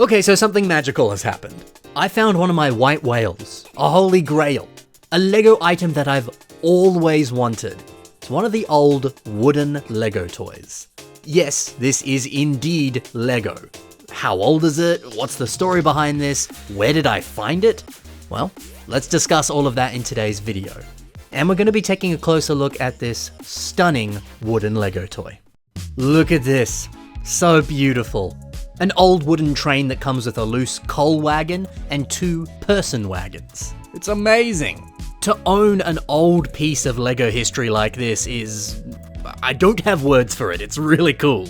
Okay, so something magical has happened. I found one of my white whales, a holy grail, a Lego item that I've always wanted. It's one of the old wooden Lego toys. Yes, this is indeed Lego. How old is it? What's the story behind this? Where did I find it? Well, let's discuss all of that in today's video. And we're going to be taking a closer look at this stunning wooden Lego toy. Look at this. So beautiful. An old wooden train that comes with a loose coal wagon and 2 person wagons. It's amazing. To own an old piece of Lego history like this is... I don't have words for it, it's really cool.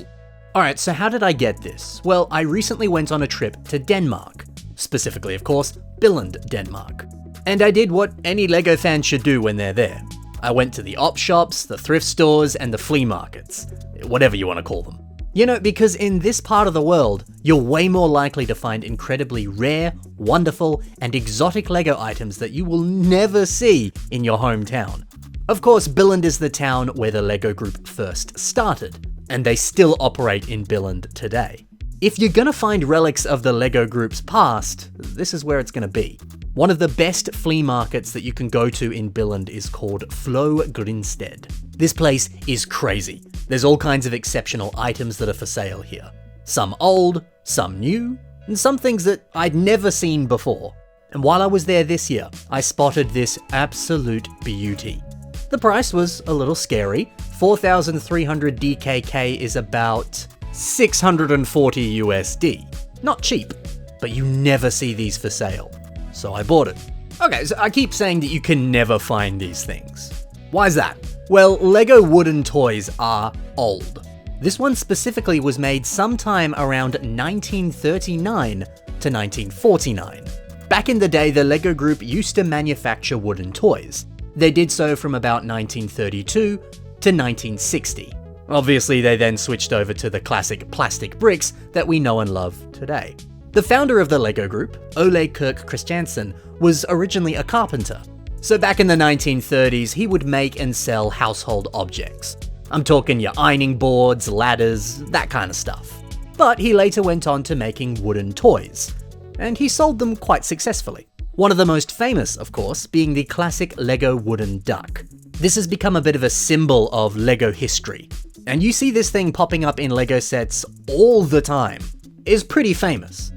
Alright, so how did I get this? Well, I recently went on a trip to Denmark. Specifically, of course, Billund, Denmark. And I did what any Lego fan should do when they're there. I went to the op shops, the thrift stores, and the flea markets. Whatever you want to call them. You know, because in this part of the world, you're way more likely to find incredibly rare, wonderful, and exotic Lego items that you will never see in your hometown. Of course, Billund is the town where the Lego group first started, and they still operate in Billund today. If you're gonna find relics of the Lego group's past, this is where it's gonna be. One of the best flea markets that you can go to in Billund is called Flo Grinstead. This place is crazy. There's all kinds of exceptional items that are for sale here. Some old, some new, and some things that I'd never seen before. And while I was there this year, I spotted this absolute beauty. The price was a little scary. 4,300 DKK is about 640 USD. Not cheap, but you never see these for sale. So I bought it. Okay, so I keep saying that you can never find these things. Why is that? Well, Lego wooden toys are old. This one specifically was made sometime around 1939 to 1949. Back in the day, the Lego group used to manufacture wooden toys. They did so from about 1932 to 1960. Obviously, they then switched over to the classic plastic bricks that we know and love today. The founder of the Lego group, Ole Kirk Christiansen, was originally a carpenter. So back in the 1930s, he would make and sell household objects. I'm talking your ironing boards, ladders, that kind of stuff. But he later went on to making wooden toys, and he sold them quite successfully. One of the most famous, of course, being the classic Lego wooden duck. This has become a bit of a symbol of Lego history, and you see this thing popping up in Lego sets all the time. It's pretty famous.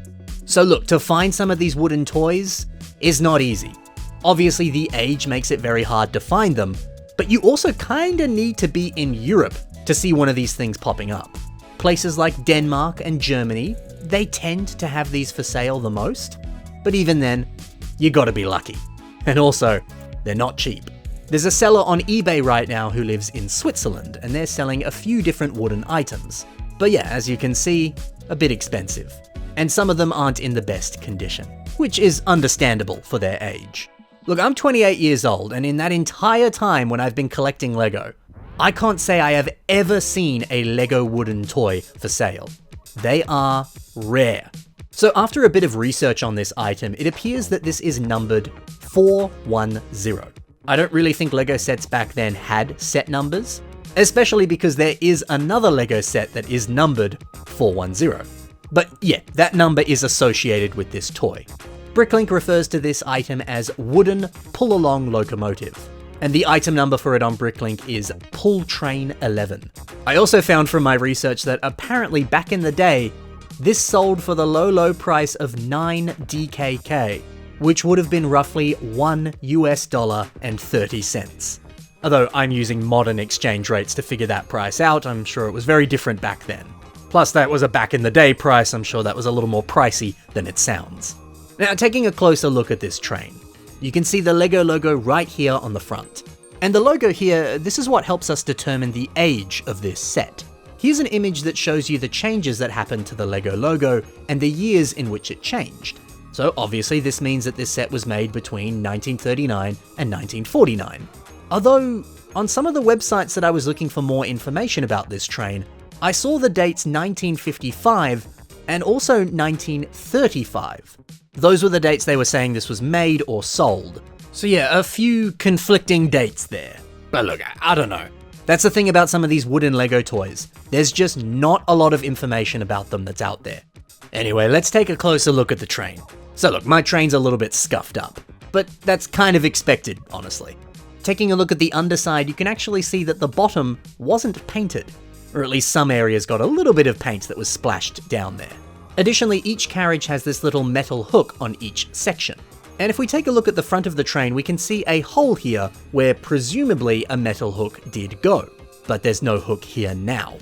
So look, to find some of these wooden toys is not easy. Obviously, the age makes it very hard to find them, but you also kinda need to be in Europe to see one of these things popping up. Places like Denmark and Germany, they tend to have these for sale the most, but even then, you gotta be lucky. And also, they're not cheap. There's a seller on eBay right now who lives in Switzerland, and they're selling a few different wooden items. But yeah, as you can see, a bit expensive. And some of them aren't in the best condition, which is understandable for their age. Look, I'm 28 years old, and in that entire time when I've been collecting Lego, I can't say I have ever seen a Lego wooden toy for sale. They are rare. So after a bit of research on this item, it appears that this is numbered 410. I don't really think Lego sets back then had set numbers, especially because there is another Lego set that is numbered 410. But yeah, that number is associated with this toy. Bricklink refers to this item as wooden pull-along locomotive, and the item number for it on Bricklink is Pull Train 11. I also found from my research that apparently back in the day, this sold for the low price of 9 DKK, which would have been roughly $1.30. Although I'm using modern exchange rates to figure that price out, I'm sure it was very different back then. Plus that was a back in the day price, I'm sure that was a little more pricey than it sounds. Now, taking a closer look at this train, you can see the Lego logo right here on the front. And the logo here, this is what helps us determine the age of this set. Here's an image that shows you the changes that happened to the Lego logo and the years in which it changed. So obviously this means that this set was made between 1939 and 1949. Although, on some of the websites that I was looking for more information about this train, I saw the dates 1955 and also 1935. Those were the dates they were saying this was made or sold. So yeah, a few conflicting dates there. But look, I don't know. That's the thing about some of these wooden Lego toys. There's just not a lot of information about them that's out there. Anyway, let's take a closer look at the train. So look, my train's a little bit scuffed up, but that's kind of expected, honestly. Taking a look at the underside, you can actually see that the bottom wasn't painted, or at least some areas got a little bit of paint that was splashed down there. Additionally, each carriage has this little metal hook on each section. And if we take a look at the front of the train, we can see a hole here where presumably a metal hook did go, but there's no hook here now.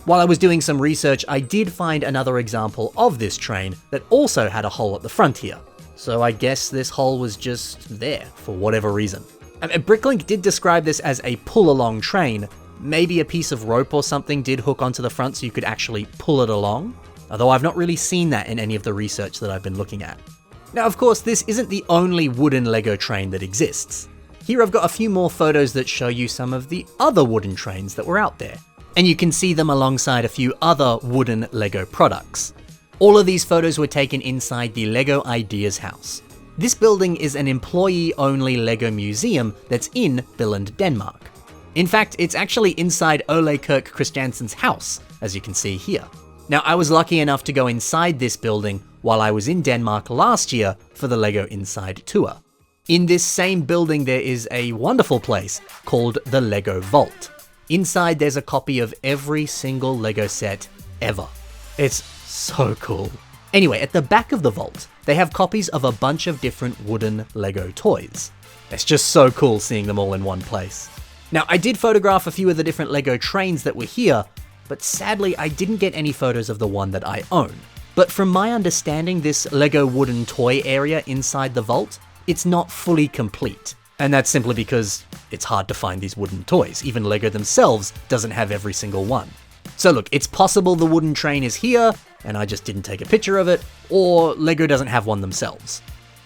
While I was doing some research, I did find another example of this train that also had a hole at the front here. So I guess this hole was just there for whatever reason. Bricklink did describe this as a pull-along train. Maybe a piece of rope or something did hook onto the front so you could actually pull it along, although I've not really seen that in any of the research that I've been looking at. Now, of course, this isn't the only wooden Lego train that exists. Here I've got a few more photos that show you some of the other wooden trains that were out there, and you can see them alongside a few other wooden Lego products. All of these photos were taken inside the Lego Ideas House. This building is an employee-only Lego museum that's in Billund, Denmark. In fact, it's actually inside Ole Kirk Christiansen's house, as you can see here. Now, I was lucky enough to go inside this building while I was in Denmark last year for the Lego Inside Tour. In this same building, there is a wonderful place called the Lego Vault. Inside, there's a copy of every single Lego set ever. It's so cool. Anyway, at the back of the vault, they have copies of a bunch of different wooden Lego toys. It's just so cool seeing them all in one place. Now, I did photograph a few of the different Lego trains that were here, but sadly I didn't get any photos of the one that I own. But from my understanding, this Lego wooden toy area inside the vault, it's not fully complete. And that's simply because it's hard to find these wooden toys. Even Lego themselves doesn't have every single one. So look, it's possible the wooden train is here, and I just didn't take a picture of it, or Lego doesn't have one themselves.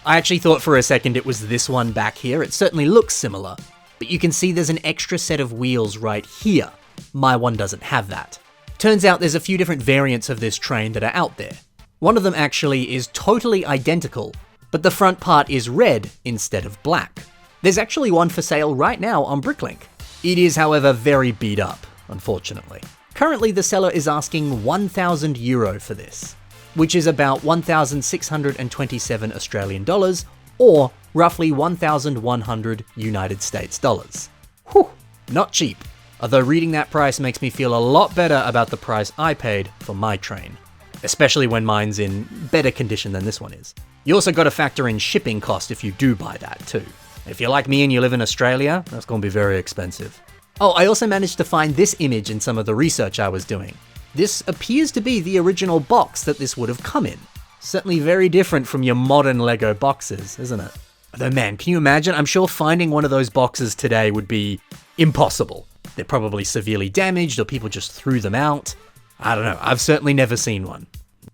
I actually thought for a second it was this one back here. It certainly looks similar, but you can see there's an extra set of wheels right here. My one doesn't have that. Turns out there's a few different variants of this train that are out there. One of them actually is totally identical, but the front part is red instead of black. There's actually one for sale right now on Bricklink. It is, however, very beat up, unfortunately. Currently, the seller is asking €1,000 for this, which is about 1,627 Australian dollars, or roughly 1,100 United States dollars. Whew, not cheap. Although reading that price makes me feel a lot better about the price I paid for my train, especially when mine's in better condition than this one is. You also got to factor in shipping cost if you do buy that too. If you're like me and you live in Australia, that's going to be very expensive. Oh, I also managed to find this image in some of the research I was doing. This appears to be the original box that this would have come in. Certainly very different from your modern Lego boxes, isn't it? Although man, can you imagine? I'm sure finding one of those boxes today would be impossible. They're probably severely damaged or people just threw them out. I don't know, I've certainly never seen one.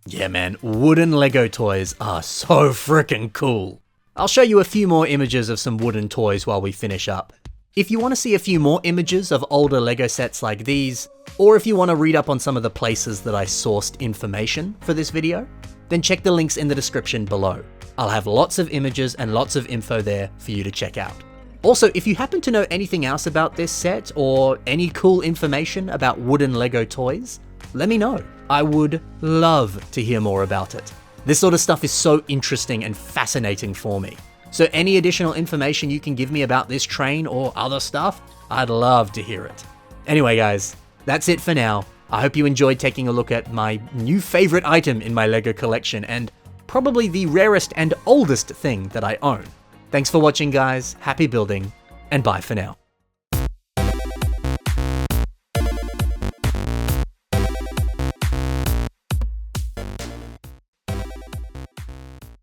Yeah man, wooden Lego toys are so freaking cool. I'll show you a few more images of some wooden toys while we finish up. If you want to see a few more images of older Lego sets like these, or if you want to read up on some of the places that I sourced information for this video, then check the links in the description below. I'll have lots of images and lots of info there for you to check out. Also, if you happen to know anything else about this set, or any cool information about wooden Lego toys, let me know. I would love to hear more about it. This sort of stuff is so interesting and fascinating for me. So any additional information you can give me about this train or other stuff, I'd love to hear it. Anyway guys, that's it for now. I hope you enjoyed taking a look at my new favorite item in my Lego collection, and probably the rarest and oldest thing that I own. Thanks for watching guys, happy building, and bye for now.